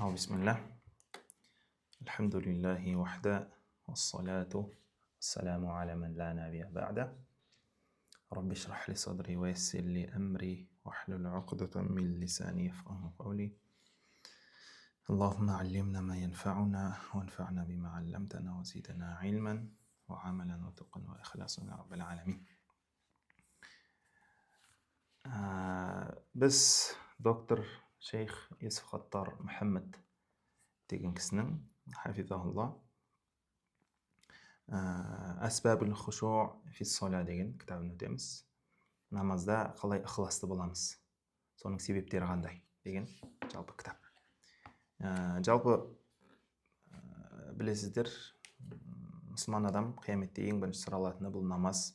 بسم الله. الحمد لله وحده والصلاة والسلام على من لا نبي بعده. رب اشرح لي صدري ويسر لي أمري واحلل عقدة من لساني يفقهوا قولي. اللهم علمنا ما ينفعنا وانفعنا بما علمتنا وزيدنا علما وعملا وتقا وإخلاصا يا رب العالمين. біз доктор шейх Юсуф Хаттар Мұхаммед деген кісінің хафизахулла әсбабул хушуъ фи ссола деген кітабын өтеміз. Намазда қалай ықыласты боламыз, соның себептері қандай деген жалпы кітап. Жалпы білесіздер, мұсылман адам қияметте ең бірінші сұралатыны бұл намаз.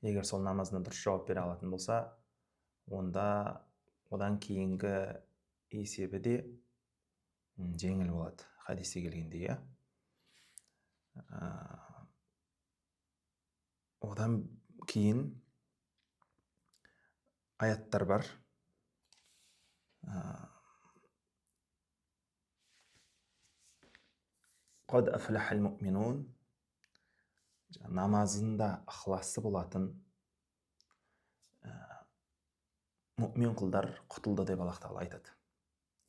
Егер сол намазына дұрыс жауап бере алатын болса, онда одан кейінгі есебі де жеңіл болады. Хадисте келгендей, одан кейін аяттар бар. Қад афлахал муъминун, намазында ықыласы болатын мұъмин құлдар құтылды деп Аллах тағала айтады.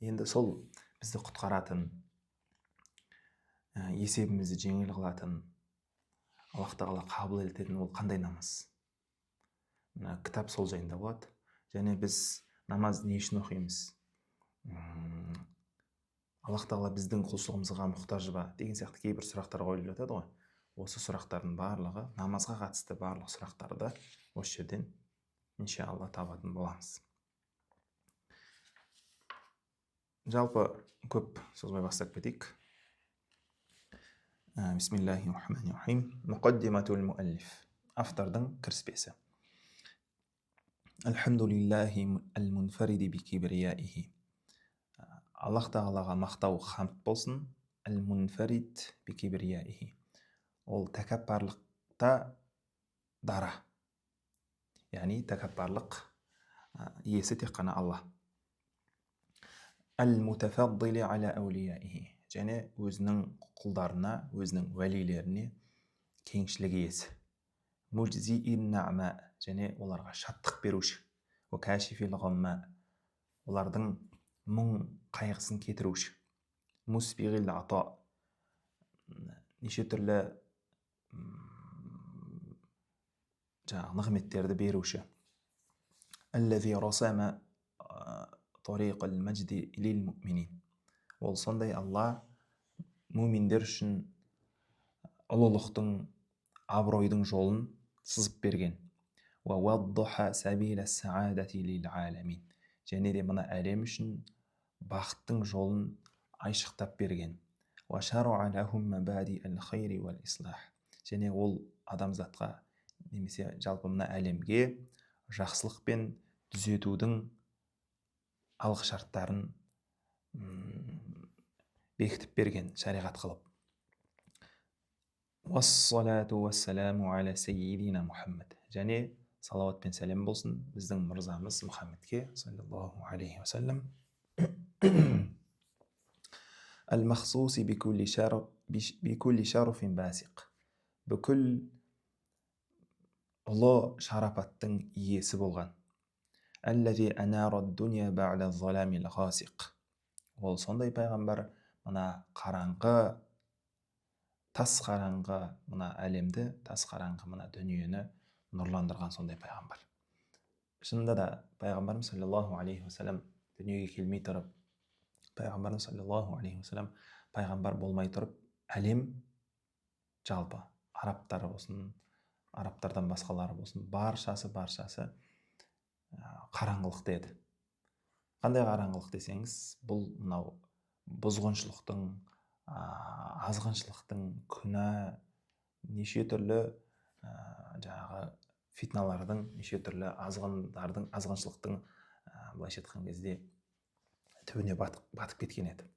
Енді сол бізді құтқаратын, есебімізді жеңіл қылатын, Аллах тағала қабыл ететін ол қандай намаз? Кітап сол жайында болады. Және біз намаз не үшін оқимыз? Аллах тағала біздің құлшылығымызға мұқтаж ба деген сияқты кейбір сұрақтар қойылып жатады ғой. Осы сұрақтардың барлығы, намазға қатысты барлық сұрақтарды осы жерден иншалла табатын боламыз. Жалпы көп созбай бастап кетейік. Бисмиллахир-рахманир-рахим. Муқаддиматул муаллиф. Автордың кіріспесі. Алхамдулиллахи ал-мунфариди би-кибрияихи. Аллах тағалаға мақтау хамд болсын. Ал-мунфарид би-кибрияихи. Ол тәкаппарлықта дара. Яғни тәкаппарлық иесі тек қана Алла. Ал-мутафаддили аля аулияихи. Және өзінің құлдарына, өзінің уәлилеріне кеңшілік иесі. Мужзиин нa'ма. Және оларға шаттық беруші. Ва кашифил ғамма. Олардың мұң қайғысын кетіруші. Мусбиғил ата. Неше түрлі нығметтерді беруші. Аллази расама тариқал мәжди лил муъминин. Ол сондай Алла муминдер үшін ұлылықтың, абыройдың жолын сызып берген. Ва ваддаха сабила саадати лил аламин. Және де мына әлем үшін бақыттың жолын айшықтап берген. Ва шара'a лахум мабади ал-хайри вал ислах. Және ол адамзатқа немесе жалпы мына әлемге жақсылық пен түзетудің алғышарттарын бекітіп берген, шариғат қылып. Уассалату уассаламу аля саййидина Мұхаммед. Және салауат пен сәлем болсын біздің мырзамыз Мұхаммедке саллаллаху алейхи уассалам. Ал-махсуси бикулли шарафин басиқ. Бүкіл ұлы шарапаттың иесі болған. Аллази анарад дуния бa'да заламил ғасиқ. Ол сондай пайғамбар, мына қараңғы, тас қараңғы мына әлемді, тас қараңғы мына дүниені нұрландырған сондай пайғамбар. Шынында да пайғамбарымыз саллаллаху алейхи уассалам дүниеге келмей тұрып, пайғамбарымыз саллаллаху алейхи уассалам пайғамбар болмай тұрып, әлем жалпы арабтар болсын, арабтардан басқалары болсын, баршасы қараңғылықта еді. Қандай қараңғылық десеңіз, бұл мынау бұзғыншылықтың, азғыншылықтың, күнә, неше түрлі фитналардың, неше түрлі азғындардың, азғыншылықтың былайша айтқан кезде түбіне батып кеткен еді.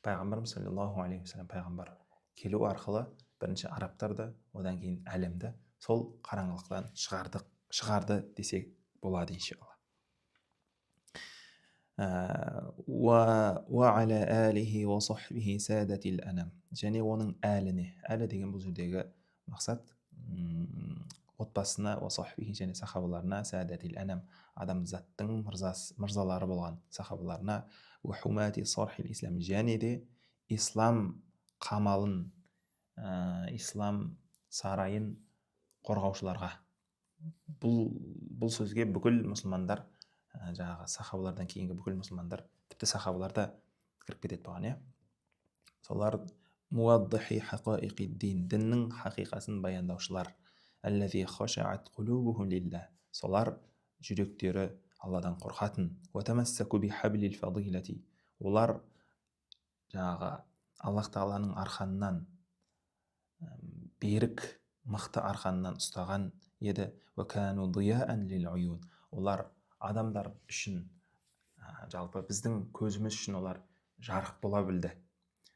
Пайғамбарымыз саллаллаху алейхи уассалам пайғамбар келу арқылы бірінші арабтарды, одан кейін әлемді сол қараңғылықтан шығарды десек болады иншалла. Ва аля алихи ва сахбихи садатил анам. Және оның әліне. Әлі деген бұл жердегі мақсат отбасына, ва сахбихи және сахабаларына, садатил анам, адамзаттың мырзалары болған сахабаларына, ва хумати сархил ислам, және де ислам қамалын, ислам сарайын қорғаушыларға. Бұл сөзге бүкіл мұсылмандар, жаңағы сахабалардан кейінгі бүкіл мұсылмандар, тіпті сахабалар да кіріп кетеді бұған, иә. Солар муаддихи хақаиқи дин, діннің хақиқасын баяндаушылар. Аллази хашаат қулубухум лилла, солар жүректері Алладан қорқатын. Ва тамассаку бихаблил фадилати, олар жаңағы Аллах тағаланың арқанынан, берік мықты арқанынан ұстаған еді. Ва кану дияан лил уюн, олар адамдар үшін, жалпы біздің көзіміз үшін олар жарық бола білді.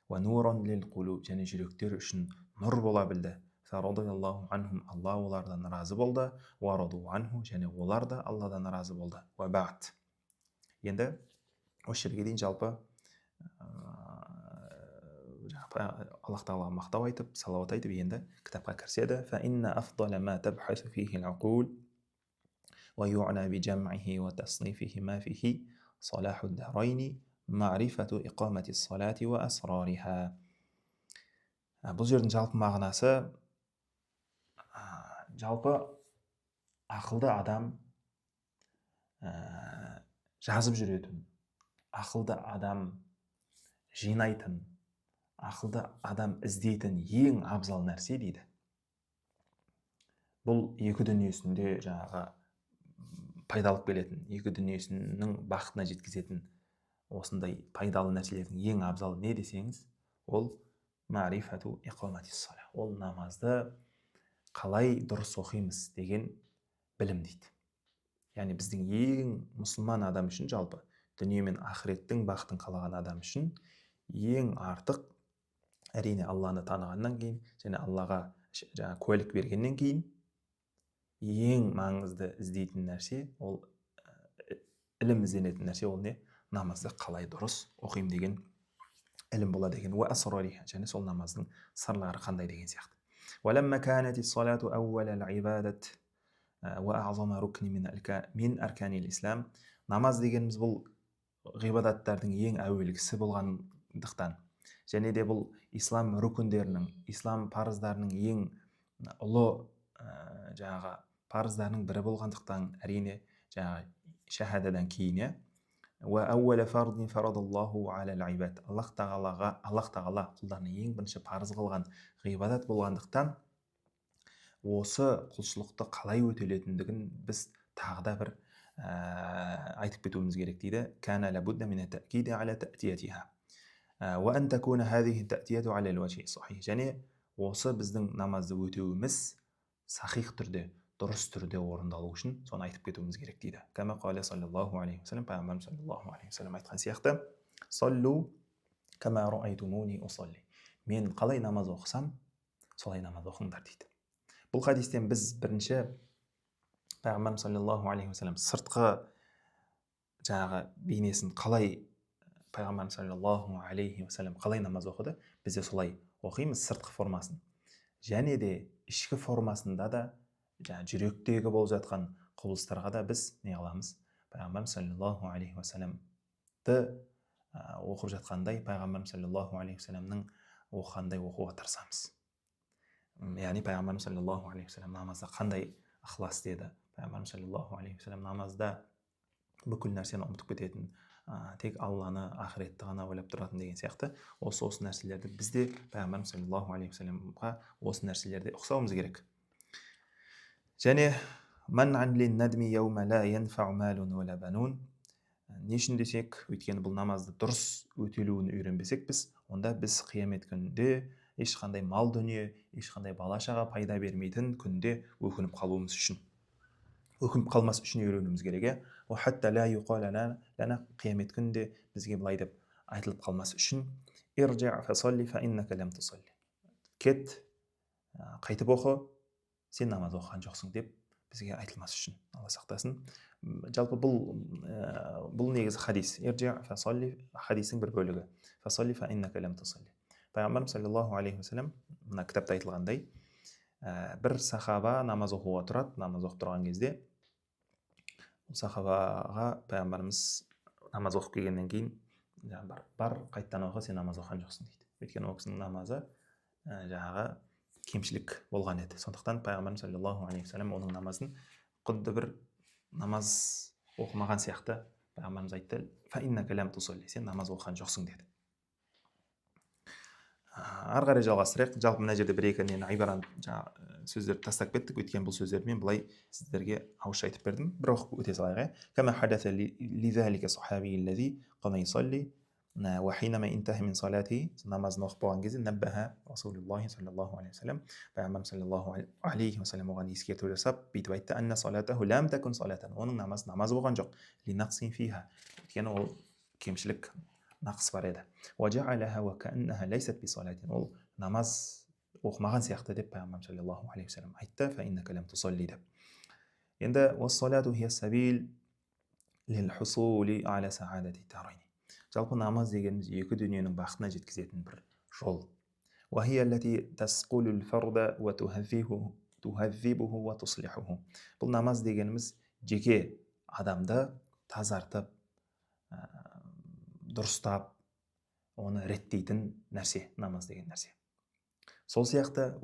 Ва нуран лил қулуб, және жүректер үшін нұр бола білді. Фарадияллаху анхум, Алла олардан разы болды. Ва раду анху, және олар да Алладан разы болды. Ва ба'д. Енді осы жерге дейін жалпы Аллах тағалаға мақтау айтып, салауат айтып, енді кітапқа кіріседі. Фа инна афдала ма табхасу фихи ал-ақул ва ю'на би жам'ихи ва таснифихи ма фихи салаху ад-дарайни ма'рифату иқамати ас-салати ва асрариха. Бұл жердің жалпы мағынасы, жалпы ақылды адам жазып жүретін, ақылды адам жинайтын, ақылды адам іздейтін ең абзал нәрсе дейді. Бұл екі дүниесінде жаңағы пайдалып келетін, екі дүниесінің бақытына жеткізетін осындай пайдалы нәрселердің ең абзалы не десеңіз, ол ма'рифату иқаматис сала, ол намазды қалай дұрыс оқимыз деген білім дейді. Яғни біздің ең мұсылман адам үшін, жалпы дүние мен ақыреттің бақытын қалаған адам үшін ең артық, әрине Алланы танығаннан кейін және Аллаға жаңа куәлік бергеннен кейін ең маңызды іздейтін нәрсе, ол ілім ізденетін нәрсе, ол не? Намазды қалай дұрыс оқимын деген ілім болады деген. Уа асрариха, және сол намаздың сырлары қандай деген сияқты. Уаламма канати салату аувалал ибадат уа аъзама рукни мин арканил ислам. Намаз дегеніміз бұл ғибадаттардың ең әуелгісі болғандықтан, және де бұл ислам рүкіндерінің, ислам парыздарының ең ұлы жаңағы парыздарының бірі болғандықтан, әрине жаңағы шахададан кейін, уа аувала фардин фарадаллаху алал ибад, Аллах тағала құлдарына ең бірінші парыз қылған ғибадат болғандықтан, осы құлшылықты қалай өтелетіндігін біз тағы да бір айтып кетуіміз керек дейді. Кана лабудда мин ат-та'киди аля ta'тиятиха ва ан такуна хазихи ta'тияту аля ал-важхи сахих. Және осы біздің намазды өтеуіміз сахих түрде, дұрыс түрде орындалу үшін соны айтып кетуіміз керек дейді. Кама қала саллаллаху алейхи ва саллям, пайғамбарымыз саллаллаху алейхи ва саллям айтқан сияқты, саллу кама раайтумуни усалли, мен қалай намаз оқысам, солай намаз оқыңдар дейді. Бұл хадистен біз бірінші пайғамбарымыз саллаллаху алейхи ва саллям сыртқы жаңағы бейнесін қалай, пайғамбарымыз саллаллаху алейхи ва саллям қалай намаз оқыды, біз де солай оқимыз сыртқы формасын. Және де ішкі формасында да жүректегі болып жатқан құбылыстарға да біз не қыламыз? Пайғамбарымыз саллаллаху алейхи ва саллямды оқып жатқандай, пайғамбарымыз саллаллаху алейхи ва саллямның оқығандай оқуға тырысамыз. Яғни пайғамбарымыз саллаллаху алейхи ва саллям намазда қандай ықылас деді, пайғамбарымыз саллаллаху алейхи ва саллям намазда бүкіл нәрсені ұмытып кететін, тек Алланы, ақыретті ғана ойлап тұратын деген сияқты осы нәрселерді бізде пайғамбарымыз саллаллаху алейхи ва саллямға осы нәрселерде ұқсауымыз керек. Және ман'ан лин-надми яума ла янфау малун вала банун. Не үшін десек, өйткені бұл намазды дұрыс өтелуін үйренбесек біз, онда біз қиямет күнінде ешқандай мал дүние, ешқандай бала шаға пайда бермейтін күнде өкініп қалуымыз үшін, өкініп қалмас үшін үйренуіміз керек. О хатта ла юқала лана, қиямет күнінде бізге былай деп айтылып қалмас үшін, ирджи фасалли фа иннака лам тусалли, кет, қайтып оқы, сен намаз оқыған жоқсың деп бізге айтылмас үшін. Алла сақтасын. жалпы бұл негізі хадис. Хадистің бір бөлігі. Пайғамбарымыз саллаллаху алейхи вассалам мына кітапта айтылғандай, бір сахаба намаз оқуға тұрады. Намаз оқып тұрған кезде сахабаға пайғамбарымыз намаз оқып келгеннен кейін бар қайттан оқы, сен намаз оқыған жоқсың дейді. Өйткені ол кісінің намазы жаңағы кемшілік болған еді. Сондықтан пайғамбарымыз саллаллаху алейхи вассалам оның намазын құдды бір намаз оқымаған сияқты пайғамбарымыз айтты, сен намаз оқыған жоқсың деді. Ары қарай жалғастырайық. Жалпы мына жерде бір екі ибараны сөздерді тастап кеттік. Өйткені бұл сөздерді мен былай сіздерге ауызша айтып бердім. Бір оқып өте салайық. Кама хадаса лизалика сахаби аллази қама юсалли ва хинама интаха мин салати, намазын оқып болған кезде наббаха расулуллахи саллаллаху алейхи вассалам, пайғамбарымыз саллаллаху алейхи вассалам оған ескерту жасап бүйтіп айтты: анна салатаху лам такун салатан, оның намаз болған жоқ, ли нақсин фиха, өйткені ол кемшілік, нақыс бар еді. Ол намаз оқымаған сияқты деп пайғамбарымыз саллаллаху алейхи вассалам айтты. Деп. Енді жалпы намаз дегеніміз екі дүниенің бақытына жеткізетін бір жол. Бұл намаз дегеніміз жеке адамды тазартып, дұрыстап, оны реттейтін нәрсе, намаз деген нәрсе. Сол сияқты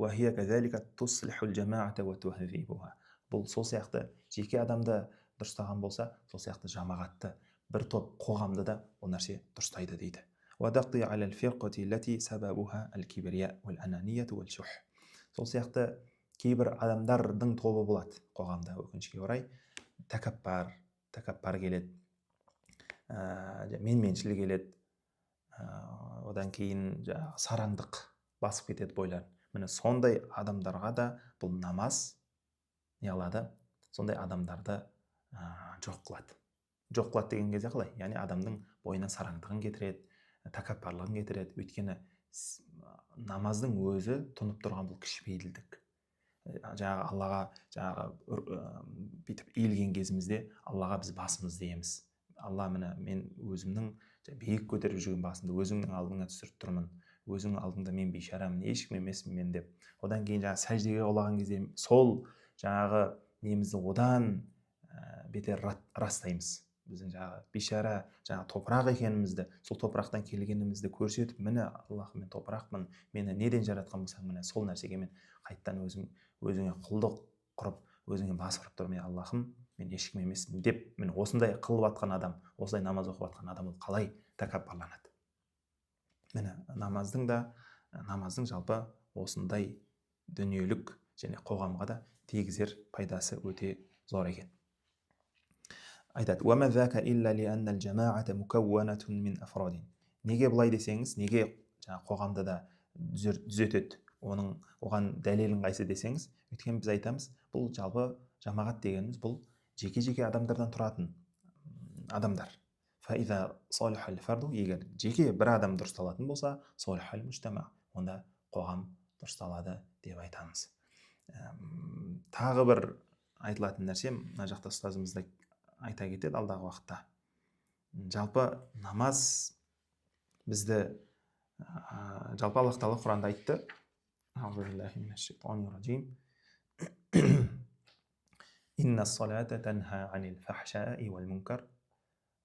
бұл сол сияқты жеке адамды дұрыстаған болса, сол сияқты жамағатты, бір топ қоғамды да ол нәрсе дұрыстайды дейді. Сол сияқты кейбір адамдардың тобы болады қоғамда, өкінішке орай, тәкаппар келеді, менменшіл келеді, одан кейін сараңдық басып кетеді бойларын. Міне сондай адамдарға да бұл намаз не алады? Сондай адамдарды жоқ қылады. Жоқ қылады деген кезде қалай? Яғни адамның бойына сараңдығын кетіреді, тәкаппарлығын кетіреді. Өйткені намаздың өзі тұнып тұрған бұл кішіпейілдік. Аллаға бүйтіп иілген кезімізде Аллаға біз басымызды иеміз. Алла, міне мен өзімнің биік көтеріп жүрген басымды өзіңнің алдыңа түсіріп тұрмын. Өзіңнің алдыңда мен бейшарамын, ешкім емеспін мен деп. Одан кейін сәждеге құлаған кезде сол немізді одан бетер растаймыз. Біздің бейшара топырақ екенімізді, сол топырақтан келгенімізді көрсетіп, міне Аллах, мен топырақпын, мені неден жаратқан болсаң, міне сол нәрсеге мен қайттан өзіңе құлдық құрып, өзіңе бас ұрып тұрмын, Аллахым, мен ешкім емеспін деп, міне осындай қылып атқан адам, осылай намаз оқып атқан адам ол қалай тәкаппарланады. Міне намаздың жалпы осындай дүниелік және қоғамға да тигізер пайдасы өте зор екен. Айтады: неге бұлай десеңіз, неге қоғамды да түзетеді, оған дәлелін қайсы десеңіз, өйткені біз айтамыз, бұл жалпы жамағат дегеніміз бұл жеке адамдардан тұратын адамдар. Егер жеке бір адам дұрысталатын болса, онда қоғам дұрысталады деп айтамыз. Тағы бір айтылатын нәрсе, мына жақта ұстазымыз да айта кетеді алдағы уақытта. Жалпы намаз бізді, жалпы Аллах Тағала Құранда айтты: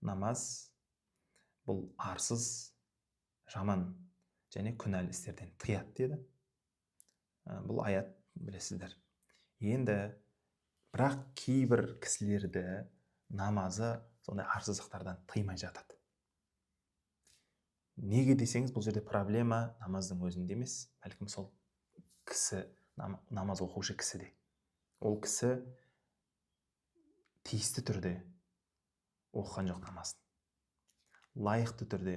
намаз бұл арсыз, жаман және күнәлі істерден тыяды деді. Бұл аят білесіздер. Енді бірақ кейбір кісілерді намазы сондай арсыздықтардан тыймай жатады. Неге десеңіз, бұл жерде проблема намаздың өзінде емес, бәлкім сол кісі, намаз оқушы кісіде. Ол кісі тиісті түрде оқыған жоқ намазын. Лайықты түрде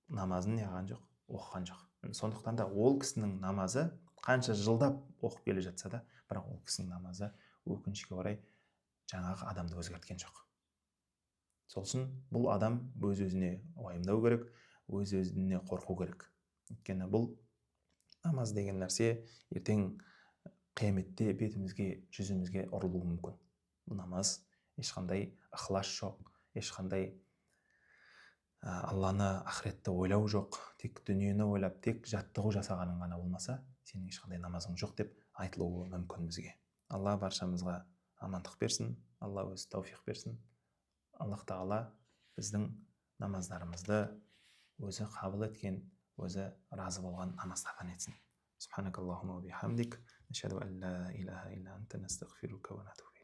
намазын оқыған жоқ. Сондықтан да ол кісінің намазы қанша жылдап оқып келе жатса да, бірақ ол кісінің намазы өкінішке орай жаңағы адамды өзгерткен жоқ. Сол үшін бұл адам өз-өзіне уайымдау керек, өз-өзіне қорқу керек. Өйткені бұл намаз деген нәрсе ертең қияметте бетімізге, жүзімізге ұрылуы мүмкін. Бұл намаз ешқандай ықылас жоқ, ешқандай алланы ақыретті ойлау жоқ, тек дүниені ойлап, тек жаттығу жасағаның ғана болмаса, сенің ешқандай намазың жоқ деп айтылуы мүмкін бізге. Алла баршамызға амандық берсін, алла өзі тауфиқ берсін. Аллах тағала біздің намаздарымызды өзі қабыл еткен, өзі разы болған намаздардан етсін. Субханакаллахумма ва бихамдик, нашһаду ан ла илаха илля анта, настағфирука ва натубу